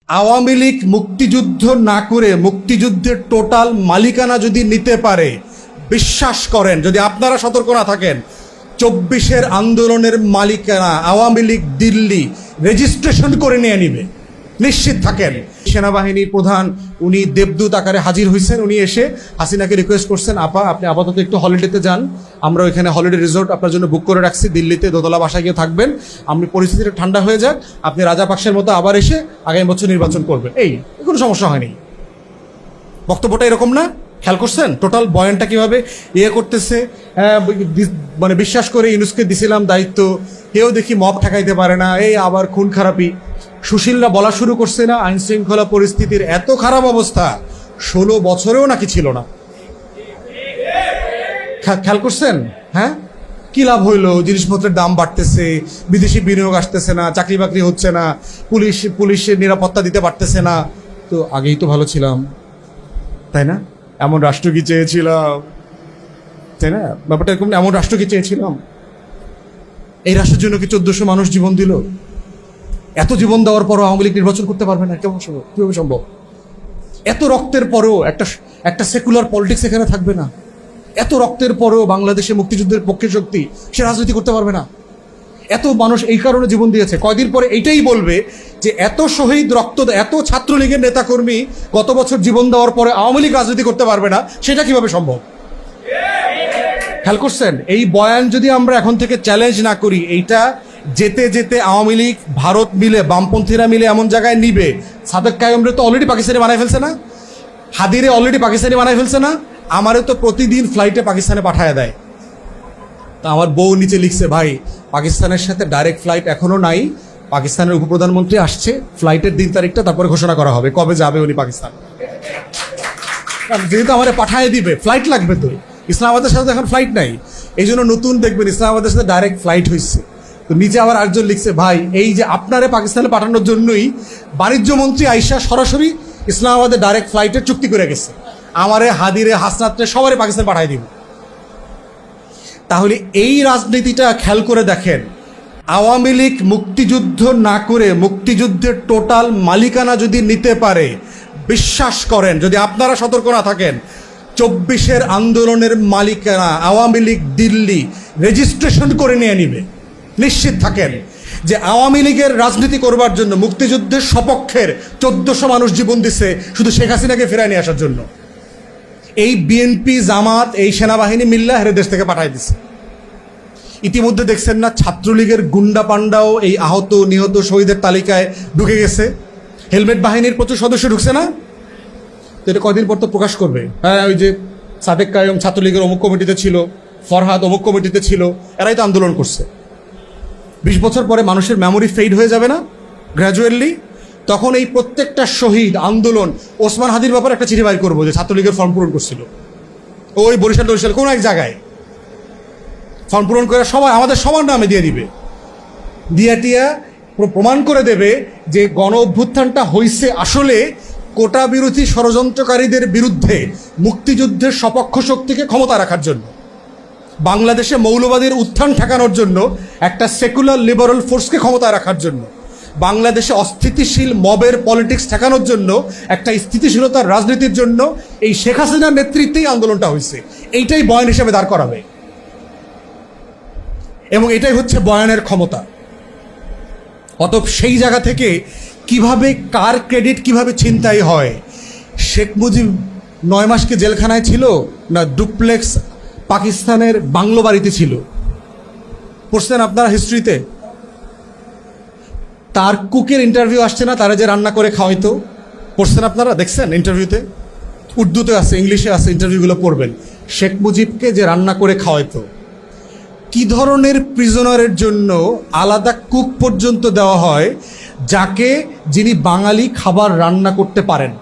আওয়ামী লীগ মুক্তিযুদ্ধ না করে মুক্তিযুদ্ধের টোটাল মালিকানা যদি নিতে পারে, বিশ্বাস করেন যদি আপনারা সতর্ক না থাকেন, 24-এর আন্দোলনের মালিকানা আওয়ামী লীগ দিল্লি রেজিস্ট্রেশন করে নিয়ে নিবে, নিশ্চিত থাকেন। সেনাবাহিনীর প্রধান উনি দেবদূত আকারে হাজির হয়েছেন। উনি এসে হাসিনাকে রিকোয়েস্ট করছেন, আপা আপনি আপাতত একটু হলিডেতে যান, আমরা ওইখানে হলিডে রিসোর্ট আপনার জন্য বুক করে রাখছি দিল্লিতে, দোতলা বাসায় গিয়ে থাকবেন, আপনি পরিস্থিতিটা ঠান্ডা হয়ে যাক, আপনি রাজাপাকসের মতো আবার এসে আগামী বছর নির্বাচন করবেন। এই কোনো সমস্যা হয়নি। বক্তব্যটা এরকম না? খেয়াল করছেন টোটাল বয়ানটা কিভাবে করতেছে? মানে বিশ্বাস করে ইউনুসকে দিছিলাম দায়িত্ব, কেউ দেখি মব ঠেকাইতে পারে না, এই আবার খুন খারাপি। সুশীলরা বলা শুরু করছে না, আইন শৃঙ্খলা পরিস্থিতির এত খারাপ অবস্থা 16 বছরেও নাকি ছিল না। খেয়াল করছেন? হ্যাঁ, কি লাভ হইলো? জিনিসপত্রের দাম বাড়তেছে, বিদেশি বিনিয়োগ আসতেছে না, চাকরি বাকরি হচ্ছে না, পুলিশের নিরাপত্তা দিতে পারতেছে না। তো আগেই তো ভালো ছিলাম, তাই না? এমন রাষ্ট্র কি চেয়েছিলাম, তাই না? ব্যাপারটা এরকম, এমন রাষ্ট্র কি চেয়েছিলাম? এই রাষ্ট্রের জন্য কি 1400 মানুষ জীবন দিল? এত জীবন দেওয়ার পরও আওয়ামী লীগ নির্বাচন করতে পারবে না, কেমন সম্ভব? কিভাবে সম্ভব? এত রক্তের পরেও একটা সেকুলার পলিটিক্স এখানে থাকবে না? এত রক্তের পরেও বাংলাদেশে মুক্তিযুদ্ধের পক্ষে শক্তি সে রাজনীতি করতে পারবে না? এত মানুষ এই কারণে জীবন দিয়েছে, কয়দিন পরে এইটাই বলবে যে এত শহীদ রক্ত, এত ছাত্রলীগের নেতাকর্মী গত বছর জীবন দেওয়ার পরে আওয়ামী লীগ রাজনীতি করতে পারবে না, সেটা কিভাবে সম্ভব? খেয়াল করছেন? এই বয়ান যদি আমরা এখন থেকে চ্যালেঞ্জ না করি, এইটা যেতে যেতে আওয়ামী লীগ ভারত মিলে, বামপন্থীরা মিলে এমন জায়গায় নিবে। সাদেক কায়েমরে তো অলরেডি পাকিস্তানি বানাই ফেলছে না? হাদিরে অলরেডি পাকিস্তানি বানাই ফেলছে না? আমারও তো প্রতিদিন ফ্লাইটে পাকিস্তানে পাঠায় দেয়। তা আমার বউ নিচে লিখছে, ভাই পাকিস্তানের সাথে ডাইরেক্ট ফ্লাইট এখনো নাই, পাকিস্তানের উপপ্রধানমন্ত্রী আসছে, ফ্লাইটের দিন তারিখটা তারপরে ঘোষণা করা হবে কবে যাবে উনি পাকিস্তান। যেহেতু আমার পাঠায় দিবে, ফ্লাইট লাগবে তো, ইসলামাবাদের সাথে এখন ফ্লাইট নাই, এই জন্য নতুন দেখবেন ইসলামাবাদের সাথে ডাইরেক্ট ফ্লাইট হয়েছে। তো নিচে আবার আরেকজন লিখছে, ভাই এই যে আপনারে পাকিস্তানে পাঠানোর জন্যই বাণিজ্য মন্ত্রী আইসা সরাসরি ইসলামাবাদে ডাইরেক্ট ফ্লাইটের চুক্তি করে গেছে, আমারে হাদিরে হাসনাত্রে সবারই পাকিস্তান পাঠাই দিব। তাহলে এই রাজনীতিটা খেয়াল করে দেখেন, আওয়ামী লীগ মুক্তিযুদ্ধ না করে মুক্তিযুদ্ধের টোটাল মালিকানা যদি নিতে পারে, বিশ্বাস করেন যদি আপনারা সতর্ক না থাকেন, 24-এর আন্দোলনের মালিকানা আওয়ামী লীগ দিল্লি রেজিস্ট্রেশন করে নিয়ে নিবে, নিশ্চিত থাকেন। যে আওয়ামী লীগের রাজনীতি করবার জন্য মুক্তিযুদ্ধের সপক্ষের 1400 মানুষ জীবন দিচ্ছে শুধু শেখ হাসিনাকে ফেরায় নিয়ে আসার জন্য। এই বিএনপি, জামাত, এই সেনাবাহিনী মিল্লা হেরে দেশ থেকে পাঠাই দিচ্ছে। ইতিমধ্যে দেখছেন না, ছাত্রলীগের গুন্ডা পান্ডাও এই আহত নিহত শহীদের তালিকায় ঢুকে গেছে। হেলমেট বাহিনীর প্রচুর সদস্য ঢুকছে না? তো এটা কয়দিন পর তো প্রকাশ করবে। হ্যাঁ, ওই যে সাদেক কায়েম ছাত্রলীগের অমুক কমিটিতে ছিল, ফরহাদ অমুক কমিটিতে ছিল, এরাই তো আন্দোলন করছে। 20 বছর পরে মানুষের মেমোরি ফেড হয়ে যাবে না গ্র্যাজুয়ালি? তখন এই প্রত্যেকটা শহীদ আন্দোলন, ওসমান হাদির ব্যাপারে একটা চিঠি বাইর করবো যে ছাত্রলীগের ফর্ম পূরণ করছিল ওই বরিশাল কোনো এক জায়গায়, ফর্ম পূরণ করে সবাই আমাদের সবার নামে দিয়ে দিবে, টিয়া প্রমাণ করে দেবে যে গণ অভ্যুত্থানটা হয়েছে আসলে কোটা বিরোধী ষড়যন্ত্রকারীদের বিরুদ্ধে মুক্তিযুদ্ধের সপক্ষ শক্তিকে ক্ষমতা রাখার জন্য, বাংলাদেশে মৌলবাদীর উত্থান ঠেকানোর জন্য, একটা সেকুলার লিবারাল ফোর্সকে ক্ষমতা রাখার জন্য, বাংলাদেশে অস্থিতিশীল মবের পলিটিক্স ঠেকানোর জন্য, একটা স্থিতিশীলতার রাজনীতির জন্য এই শেখ হাসিনার নেতৃত্বেই আন্দোলনটা হয়েছে। এইটাই বয়ান হিসেবে দাঁড় করাবে এবং এটাই হচ্ছে বয়ানের ক্ষমতা। অতএব সেই জায়গা থেকে কিভাবে কার ক্রেডিট কিভাবে ছিনতাই হয়, শেখ মুজিব 9 মাসকে জেলখানায় ছিল না ডুপ্লেক্স পাকিস্তানের বাংলো বাড়িতে ছিল? পড়ছেন আপনারা হিস্ট্রিতে? তার কুকের ইন্টারভিউ আসছে না, তারা যে রান্না করে খাওয়াইতো, পড়ছেন আপনারা? দেখছেন ইন্টারভিউতে? উর্দুতে আছে, ইংলিশে আছে, ইন্টারভিউগুলো পড়বেন। শেখ মুজিবকে যে রান্না করে খাওয়াইতো, কি ধরনের প্রিজনারের জন্য আলাদা কুক পর্যন্ত দেওয়া হয়, যিনি বাঙালি খাবার রান্না করতে পারেন।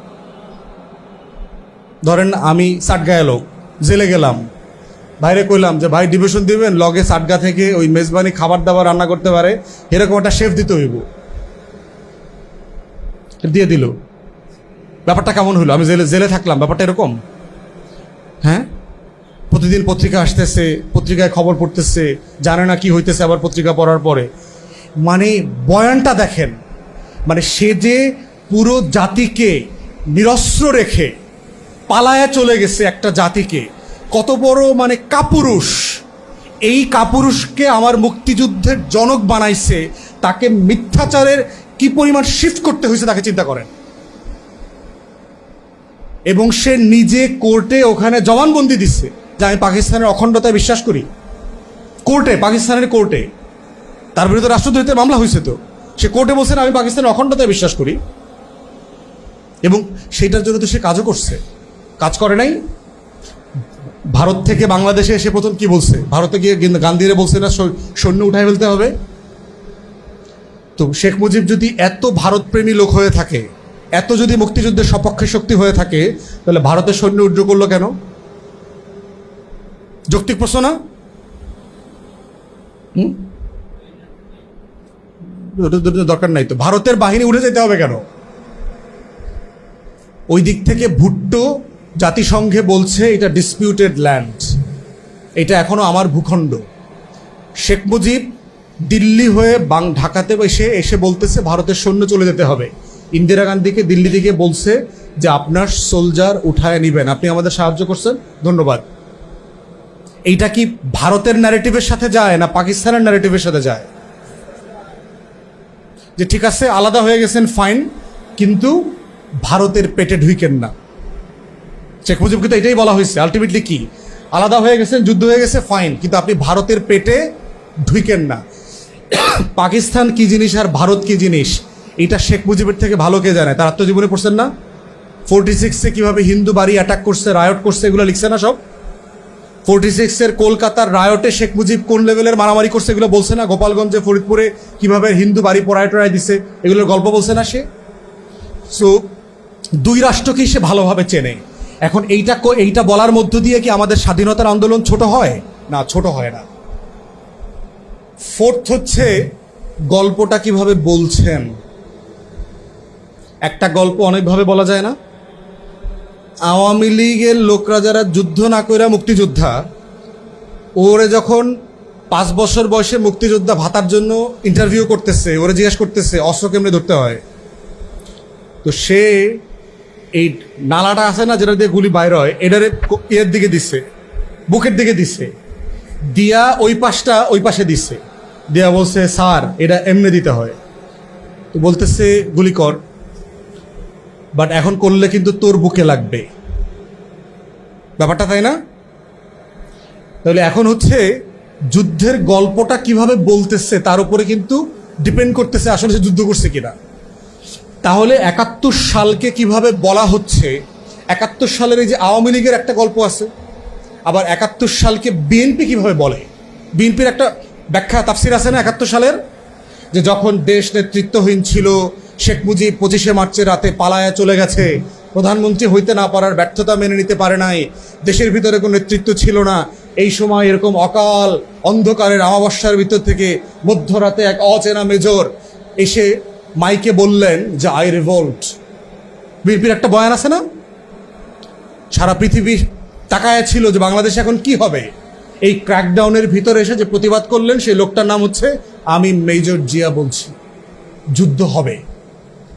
ধরেন আমি সাটগাঁয়ে লোক, জেলে গেলাম, বাইরে কইলাম যে ভাই ডিভিশন দিবেন, লগে সাটগা থেকে ওই মেজবানি খাবার দাবার রান্না করতে পারে এরকম একটা শেফ দিতে হইব, দিয়ে দিল। ব্যাপারটা কেমন হইলো? আমি জেলে থাকলাম, ব্যাপারটা এরকম? হ্যাঁ, প্রতিদিন পত্রিকা আসতেছে, পত্রিকায় খবর পড়তেছে, জানে না কি হইতেছে আবার পত্রিকা পড়ার পরে। মানে বয়ানটা দেখেন, মানে সে যে পুরো জাতিকে নিরস্ত্র রেখে পালায়া চলে গেছে একটা জাতিকে, কত বড় মানে কাপুরুষ। এই কাপুরুষকে আমার মুক্তিযুদ্ধের জনক বানাইছে, তাকে মিথ্যাচারের কি পরিমাণ শিফট করতে হয়েছে তাকে চিন্তা করেন। এবং সে নিজে কোর্টে ওখানে জবানবন্দি দিচ্ছে যে আমি পাকিস্তানের অখণ্ডতায় বিশ্বাস করি। কোর্টে, পাকিস্তানের কোর্টে তার বিরুদ্ধে রাষ্ট্রদ্রোহিতার মামলা হয়েছে, তো সে কোর্টে বলছেন আমি পাকিস্তানের অখণ্ডতায় বিশ্বাস করি। এবং সেইটার জন্য তো সে কাজও করছে, কাজ করে নাই। ভারত থেকে বাংলাদেশে এসে প্রথম কি বলছে, ভারতে গিয়ে গান্ধীরে বলছে না সৈন্য উঠায় ফেলতে হবে। তো শেখ মুজিব যদি এত ভারতপ্রেমী লোক হয়ে থাকে, এত যদি মুক্তিযুদ্ধের সপক্ষে শক্তি হয়ে থাকে, তাহলে ভারতের সৈন্য উড্র করলো কেন? যৌক্তিক প্রশ্ন না? দরকার নাই তো, ভারতের বাহিনী উঠে যেতে হবে কেন? ওই দিক থেকে ভুট্টো জাতিসংঘে বলছে এটা ডিসপিউটেড ল্যান্ড, এটা এখনো আমার ভূখণ্ড। শেখ মুজিব দিল্লি হয়ে ঢাকাতে এসে বলতেছে ভারতের সৈন্য চলে যেতে হবে। ইন্দিরা গান্ধীকে দিল্লি থেকে বলছে যে আপনার সোলজার উঠায় নিবেন, আপনি আমাদের সাহায্য করছেন, ধন্যবাদ। এইটা কি ভারতের ন্যারেটিভের সাথে যায় না পাকিস্তানের ন্যারেটিভের সাথে যায়? যে ঠিক আছে আলাদা হয়ে গেছেন ফাইন, কিন্তু ভারতের পেটে ঢুইকেন না। শেখ মুজিবকে তো এটাই বলা হয়েছে আলটিমেটলি, কি আলাদা হয়ে গেছেন, যুদ্ধ হয়ে গেছে, ফাইন, কিন্তু আপনি ভারতের পেটে ঢুইকেন না। পাকিস্তান কি জিনিস আর ভারত কি জিনিস এটা শেখ মুজিবের থেকে ভালো কে জানে? তার আত্মজীবনে পড়ছেন না 46-এ কিভাবে হিন্দু বাড়ি অ্যাটাক করছে, রায়ট করছে, এগুলো লিখছে না সব? 46-এর কলকাতার রায়টে শেখ মুজিব কোন লেভেলের মারামারি করছে এগুলো বলছে না? গোপালগঞ্জে, ফরিদপুরে কিভাবে হিন্দু বাড়ি পোড়ায় টোড়ায় দিছে, এগুলোর গল্প বলছে না সে? সো দুই রাষ্ট্রকেই সে ভালোভাবে চেনে। এখন এইটা বলার মধ্য দিয়ে কি আমাদের স্বাধীনতার আন্দোলন ছোট হয়? না, ছোট হয় না। ফোর্থ হচ্ছে গল্পটা কিভাবে বলছেন। একটা গল্প অনেকভাবে বলা যায় না? আওয়ামী লীগের লোকরা যারা যুদ্ধ না কইরা মুক্তিযোদ্ধা, ওরে যখন 5 বছর বয়সে মুক্তিযোদ্ধা ভাতার জন্য ইন্টারভিউ করতেছে, ওরে জিজ্ঞেস করতেছে অস্ত্র কেমনে ধরতে হয়, তো সে এই নালাটা আছে না যেটা দিয়ে গুলি বাইর হয়, এটারে এর দিকে দিচ্ছে, বুকের দিকে দিচ্ছে, দিয়া ওই পাশে দিচ্ছে, দিয়া বলছে স্যার এটা এমনি দিতে হয়। তো বলতেছে গুলি কর, বাট এখন করলে কিন্তু তোর বুকে লাগবে, ব্যাপারটা তাই না? তাহলে এখন হচ্ছে যুদ্ধের গল্পটা কিভাবে বলতেছে তার উপরে কিন্তু ডিপেন্ড করতেছে আসলে সে যুদ্ধ করছে কিনা। তাহলে 71 সালকে কিভাবে বলা হচ্ছে, 71 সালের এই যে আওয়ামী লীগের একটা গল্প আছে, আবার 71 সালকে বিএনপি কিভাবে বলে, বিএনপির একটা ব্যাখ্যা তাফসির আছে না 71 সালের, যে যখন দেশ নেতৃত্বহীন ছিল, শেখ মুজিব 25শে মার্চের রাতে পালায়া চলে গেছে, প্রধানমন্ত্রী হইতে না পারার ব্যর্থতা মেনে নিতে পারে নাই, দেশের ভিতরে কোনো নেতৃত্ব ছিল না, এই সময় এরকম অকাল অন্ধকারের আমাবস্যার ভিতর থেকে মধ্যরাতে এক অচেনা মেজর এসে মাইকে বললেন যে আই রিভোল্ট। বিএনপির একটা বয়ান আছে না, সারা পৃথিবী তাকায়া ছিল যে বাংলাদেশে এখন কি হবে। এই ক্র্যাকডাউনের ভিতরে এসে যে প্রতিবাদ করলেন সেই লোকটার নাম হচ্ছে আমি মেজর জিয়া বলছি, যুদ্ধ হবে।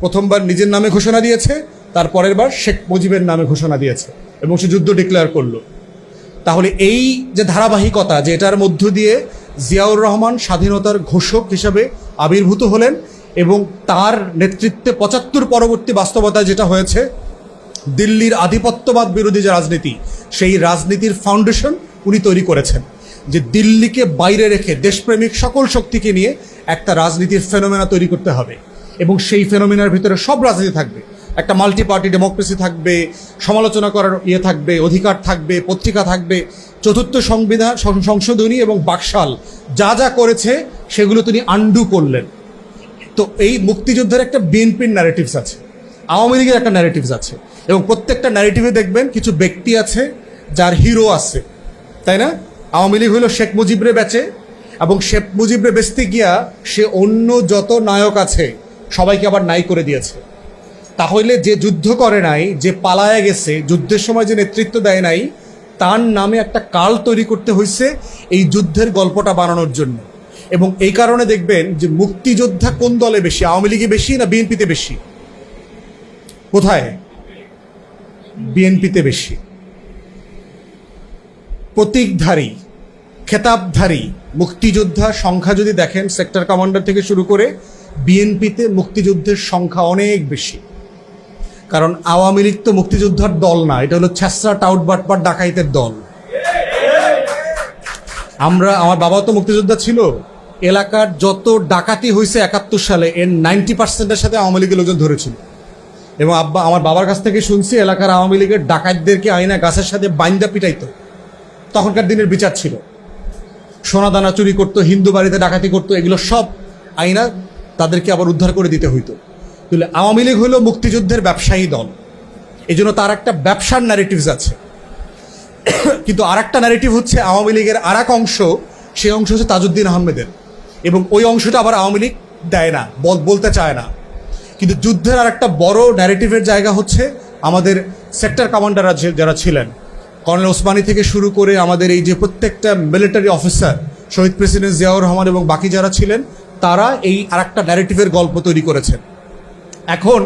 প্রথমবার নিজের নামে ঘোষণা দিয়েছে, তারপরের বার শেখ মুজিবের নামে ঘোষণা দিয়েছে এবং সে যুদ্ধ ডিক্লেয়ার করলো। তাহলে এই যে ধারাবাহিকতা, যে এটার মধ্য দিয়ে জিয়াউর রহমান স্বাধীনতার ঘোষক হিসাবে আবির্ভূত হলেন এবং তার নেতৃত্বে 75 পরবর্তী বাস্তবতায় যেটা হয়েছে, দিল্লির আধিপত্যবাদ বিরোধী যে রাজনীতি, সেই রাজনীতির ফাউন্ডেশন উনি তৈরি করেছেন, যে দিল্লিকে বাইরে রেখে দেশপ্রেমিক সকল শক্তিকে নিয়ে একটা রাজনীতির ফেনোমেনা তৈরি করতে হবে এবং সেই ফেনোমেনার ভিতরে সব রাজনীতি থাকবে, একটা মাল্টি পার্টি ডেমোক্রেসি থাকবে, সমালোচনা করার থাকবে, অধিকার থাকবে, পত্রিকা থাকবে, চতুর্থ সংশোধনী এবং বাকশাল যা যা করেছে সেগুলো তিনি আন্ডু করলেন। তো এই মুক্তিযুদ্ধের একটা বিএনপির ন্যারেটিভস আছে, আওয়ামী লীগের একটা ন্যারেটিভস আছে, এবং প্রত্যেকটা ন্যারেটিভে দেখবেন কিছু ব্যক্তি আছে যার হিরো আছে, তাই না? আওয়ামী লীগ হইল শেখ মুজিবরে বেচে, এবং শেখ মুজিবরে বেচতে গিয়া সে অন্য যত নায়ক আছে সবাইকে আবার নাই করে দিয়েছে। তাহলে যে যুদ্ধ করে নাই, যে পালায়া গেছে, যুদ্ধের সময় যে নেতৃত্ব দেয় নাই, তার নামে একটা কাল তৈরি করতে হয়েছে এই যুদ্ধের গল্পটা বানানোর জন্য। এবং এই কারণে দেখবেন যে মুক্তিযোদ্ধা কোন দলে বেশি, আওয়ামী লীগে বেশি না বিএনপিতে বেশি? কোথায়? বিএনপিতে বেশি। প্রতীকধারী, খেতাবধারী মুক্তিযোদ্ধা সংখ্যা যদি দেখেন, সেক্টর কমান্ডার থেকে শুরু করে বিএনপিতে মুক্তিযুদ্ধের সংখ্যা অনেক বেশি। কারণ আওয়ামী লীগ তো মুক্তিযোদ্ধার দল না, এটা হলো ছ্যাঁচড়া টাউট বাটপার ডাকাইতের দল। আমার বাবাও তো মুক্তিযোদ্ধা ছিল। এলাকার যত ডাকাতি হয়েছে 71 সালে, এর 90%-এর সাথে আওয়ামী লীগের লোকজন ধরেছিল। এবং আমার বাবার কাছ থেকে শুনছি, এলাকার আওয়ামী লীগের ডাকাতদেরকে আইনা গাছের সাথে বাইন্দা পিটাইতো। তখনকার দিনের বিচার ছিল। সোনা দানা চুরি করতো, হিন্দু বাড়িতে ডাকাতি করতো, এগুলো সব আইনা তাদেরকে আবার উদ্ধার করে দিতে হইতো। তাহলে আওয়ামী লীগ হলো মুক্তিযুদ্ধের ব্যবসায়ী দল, এই জন্য তার একটা ব্যবসার ন্যারেটিভস আছে। কিন্তু আর একটা ন্যারেটিভ হচ্ছে আওয়ামী লীগের আর এক অংশ, সেই অংশ হচ্ছে তাজউদ্দিন আহমেদের, এবং ওই অংশটা আবার আওয়ামী লীগ দেয় না, বলতে চায় না। কিন্তু যুদ্ধের আর একটা বড় ন্যারেটিভের জায়গা হচ্ছে আমাদের সেক্টর কমান্ডাররা যারা ছিলেন, কর্নেল ওসমানী থেকে শুরু করে আমাদের এই যে প্রত্যেকটা মিলিটারি অফিসার, শহীদ প্রেসিডেন্ট জিয়াউর রহমান এবং বাকি যারা ছিলেন, তারা এই আর একটা ন্যারেটিভের গল্প তৈরি করেছেন। এখন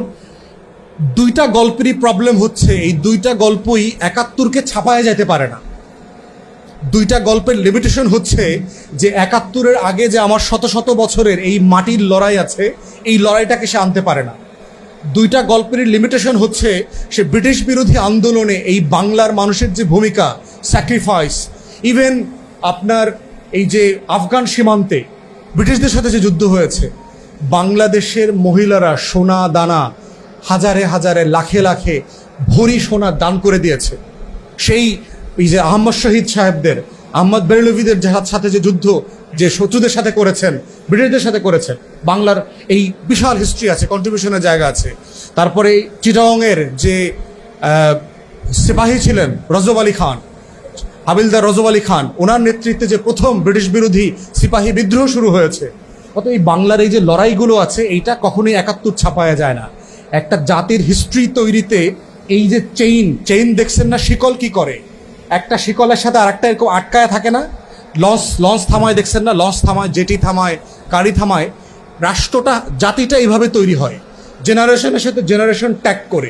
দুইটা গল্পেরই প্রবলেম হচ্ছে, এই দুইটা গল্পই 71-কে ছাপায়া যেতে পারে না। দুইটা গল্পের লিমিটেশন হচ্ছে যে 71-এর আগে যে আমার শত শত বছরের এই মাটির লড়াই আছে, এই লড়াইটাকে সে আনতে পারে না। দুইটা গল্পের লিমিটেশন হচ্ছে সে ব্রিটিশ বিরোধী আন্দোলনে এই বাংলার মানুষের যে ভূমিকা, স্যাক্রিফাইস, ইভেন আপনার এই যে আফগান সীমান্তে ব্রিটিশদের সাথে যে যুদ্ধ হয়েছে, বাংলাদেশের মহিলারা সোনা দানা হাজারে হাজারে লাখে লাখে ভরি সোনা দান করে দিয়েছে। সেই এই যে আহমদ শহীদ সাহেবদের, আহমদ বেরলভিদের সাথে যে যুদ্ধ, যে শত্রুদের সাথে করেছেন, ব্রিটিশদের সাথে করেছেন, বাংলার এই বিশাল হিস্ট্রি আছে, কন্ট্রিবিউশনের জায়গা আছে। তারপরে চিটাগংয়ের যে সিপাহী ছিলেন রজব আলী খান, হাবিলদার রজব আলী খান, ওনার নেতৃত্বে যে প্রথম ব্রিটিশ বিরোধী সিপাহী বিদ্রোহ শুরু হয়েছে। অত এই বাংলার এই যে লড়াইগুলো আছে, এইটা কখনোই 71 ছাপায়া যায় না। একটা জাতির হিস্ট্রি তৈরিতে এই যে চেইন দেখছেন না, শিকল কি করে, একটা শিকলের সাথে আরেকটা এরকম আটকায় থাকে না। লঞ্চ থামায় দেখছেন না, লঞ্চ থামায়, জেটি থামায়, গাড়ি থামায়। রাষ্ট্রটা, জাতিটা এইভাবে তৈরি হয়, জেনারেশনের সাথে জেনারেশন ট্যাগ করে।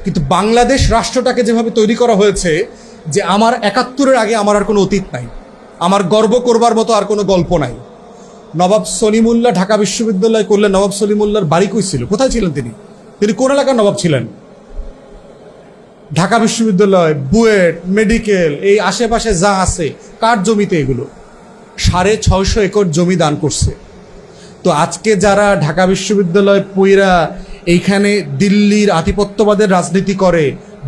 কিন্তু বাংলাদেশ রাষ্ট্রটাকে যেভাবে তৈরি করা হয়েছে যে আমার 71-এর আগে আমার আর কোনো অতীত নাই, আমার গর্ব করবার মতো আর কোনো গল্প নাই। নবাব সলিমুল্লাহ ঢাকা বিশ্ববিদ্যালয় করলে, নবাব সলিমুল্লাহর বাড়ি কই ছিল, কোথায় ছিলেন তিনি? তিনি কোন এলাকার নবাব ছিলেন? ঢাকা বিশ্ববিদ্যালয়, বুয়েট, মেডিকেল, এই আশেপাশে যা আছে, কার জমিতে এগুলো? 650 একর জমি দান করছে। তো আজকে যারা ঢাকা বিশ্ববিদ্যালয় পইরা এইখানে দিল্লির আধিপত্যবাদের রাজনীতি করে,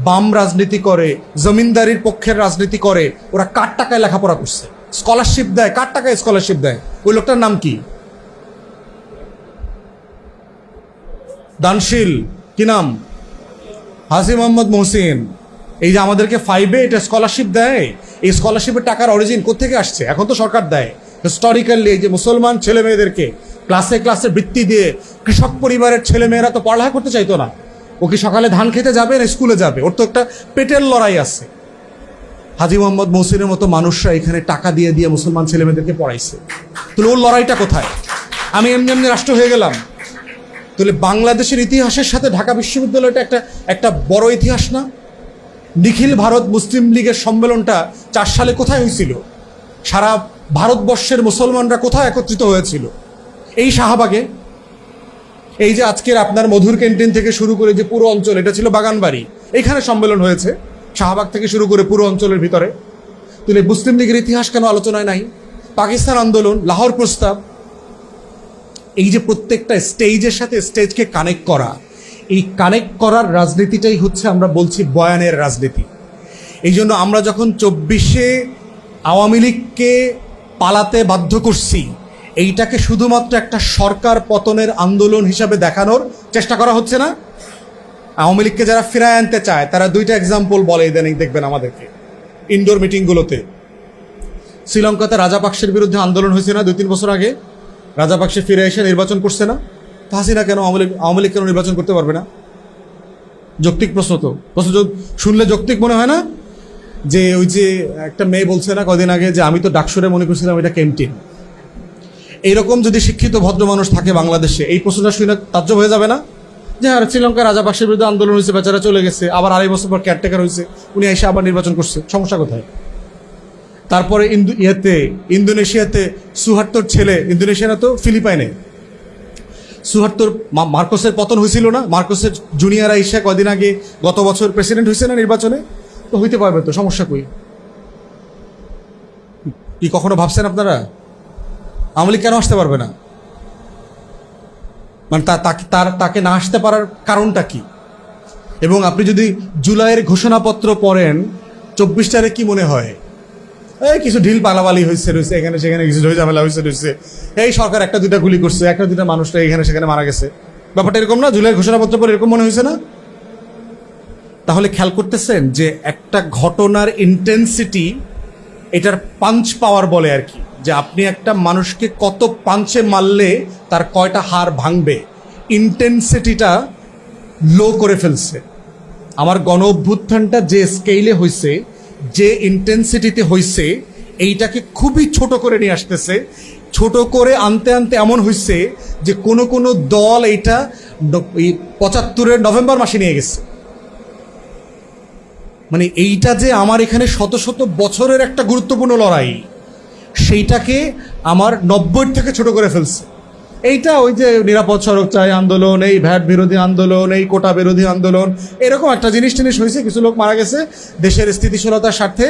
বাম রাজনীতি করে, জমিনদারির পক্ষের রাজনীতি করে, ওরা কার টাকায় লেখাপড়া করছে? স্কলারশিপ দেয়, কার টাকায় স্কলারশিপ দেয়? ওই লোকটার নাম কি? দানশীল, কি নাম? হাজি মোহাম্মদ মহসিন। এই যে আমাদেরকে 5-এ এটা স্কলারশিপ দেয়, এই স্কলারশিপের টাকার অরিজিন কোত্থেকে আসছে? এখন তো সরকার দেয়। হিস্টোরিক্যালি এই যে মুসলমান ছেলে মেয়েদেরকে ক্লাসে ক্লাসে বৃত্তি দিয়ে, কৃষক পরিবারের ছেলে মেয়েরা তো পড়ালেখা করতে চাইতো না। ও কি সকালে ধান খেতে যাবে না স্কুলে যাবে? ওর তো একটা পেটের লড়াই আছে। হাজি মোহাম্মদ মহসিনের মতো মানুষরা এখানে টাকা দিয়ে দিয়ে মুসলমান ছেলে মেয়েদেরকে পড়াইছে। তাহলে ওর লড়াইটা কোথায়? আমি এমনি এমনি রাষ্ট্র হয়ে গেলাম? তাহলে বাংলাদেশের ইতিহাসের সাথে ঢাকা বিশ্ববিদ্যালয়টা একটা বড় ইতিহাস না? নিখিল ভারত মুসলিম লীগের সম্মেলনটা 4 সালে কোথায় হয়েছিল? সারা ভারতবর্ষের মুসলমানরা কোথায় একত্রিত হয়েছিল? এই শাহবাগে। এই যে আজকের আপনার মধুর ক্যান্টিন থেকে শুরু করে যে পুরো অঞ্চল, এটা ছিল বাগানবাড়ি, এইখানে সম্মেলন হয়েছে, শাহবাগ থেকে শুরু করে পুরো অঞ্চলের ভিতরে। তাহলে মুসলিম লীগের ইতিহাস কেন আলোচনায় নাই? পাকিস্তান আন্দোলন, লাহোর প্রস্তাব, এই যে প্রত্যেকটা স্টেজের সাথে স্টেজকে কানেক্ট করা, এই কানেক্ট করার রাজনীতিটাই হচ্ছে আমরা বলছি বয়ানের রাজনীতি। এই জন্য আমরা যখন 24-এ আওয়ামী লীগকে পালাতে বাধ্য করছি, এইটাকে শুধুমাত্র একটা সরকার পতনের আন্দোলন হিসাবে দেখানোর চেষ্টা করা হচ্ছে না। আওয়ামী লীগকে যারা ফিরায় আনতে চায়, তারা 2টা এক্সাম্পল বলে ইদানিং দেখবেন আমাদেরকে ইনডোর মিটিংগুলোতে। শ্রীলঙ্কাতে রাজাপাকসের বিরুদ্ধে আন্দোলন হয়েছে না 2-3 বছর আগে? রাজাপাকসে ফিরে এসে নির্বাচন করছে না? হাসিনা কেন, আওয়ামী লীগ কেন নির্বাচন করতে পারবে না? যৌক্তিক প্রশ্ন তো। প্রশ্ন শুনলে যৌক্তিক মনে হয় না? যে ওই যে একটা মেয়ে বলছে না কদিন আগে যে আমি তো ডাকসুরে মনে করছিলাম এটা ক্যান্টিন। এইরকম যদি শিক্ষিত ভদ্র মানুষ থাকে বাংলাদেশে, এই প্রশ্নটা শুনে তাজ্জব হয়ে যাবে না? যে আর শ্রীলঙ্কার রাজাপাকসের বিরুদ্ধে আন্দোলন হয়েছে, বেচারা চলে গেছে, আবার 2.5 বছর পর কেয়ারটেকার হয়েছে, উনি এসে আবার নির্বাচন করছে, সমস্যা কোথায়? তারপরে ইন্দোনেশিয়াতে সুহার্তোর ছেলে, ইন্দোনেশিয়া না তো ফিলিপাইনে, সুহার্তোর মার্কোসের পতন হয়েছিল না? মার্কোসের জুনিয়র আইসা কদিন আগে গত বছর প্রেসিডেন্ট হয়েছে না নির্বাচনে? তো হইতে পারবে তো, সমস্যা কই? কি কখনো ভাবছেন আপনারা আওয়ামী লীগ কেন আসতে পারবে না? মানে তাকে না আসতে পারার কারণটা কি? এবং আপনি যদি জুলাইয়ের ঘোষণাপত্র পড়েন, 24 তারিখ কি মনে হয়? এই কিছু ঢিল পালাপালি হয়েছে রয়েছে, এখানে সেখানে কিছু ঝামেলা হয়েছে রয়েছে, এই সরকার একটা দুইটা গুলি করছে, একটা দুইটা মানুষটা এখানে সেখানে মারা গেছে, ব্যাপারটা এরকম না? জুলাইয়ের ঘোষণাপত্র পরে এরকম মনে হয়েছে না? তাহলে খেয়াল করতেছেন যে একটা ঘটনার ইন্টেন্সিটি, এটার পাঞ্চ পাওয়ার বলে আর কি, যে আপনি একটা মানুষকে কত পাঞ্চে মারলে তার কয়টা হাড় ভাঙবে, ইন্টেন্সিটিটা লো করে ফেলছে। আমার গণ অভ্যুত্থানটা যে স্কেলে হয়েছে, যে ইন্টেন্সিটিতে হয়েছে, এইটাকে খুবই ছোট করে নিয়ে আসতেছে। ছোট করে আনতে আনতে এমন হয়েছে যে কোনো কোনো দল এইটা 75-এর নভেম্বর মাসে নিয়ে গেছে। মানে এইটা যে আমার এখানে শত শত বছরের একটা গুরুত্বপূর্ণ লড়াই, সেইটাকে আমার 90-এর থেকে ছোট করে ফেলছে। এইটা ওই যে নিরাপদ সড়ক চাই আন্দোলন, এই ভ্যাট বিরোধী আন্দোলন, এই কোটা বিরোধী আন্দোলন, এরকম একটা জিনিস টিনিস হয়েছে, কিছু লোক মারা গেছে দেশের স্থিতিশীলতার স্বার্থে।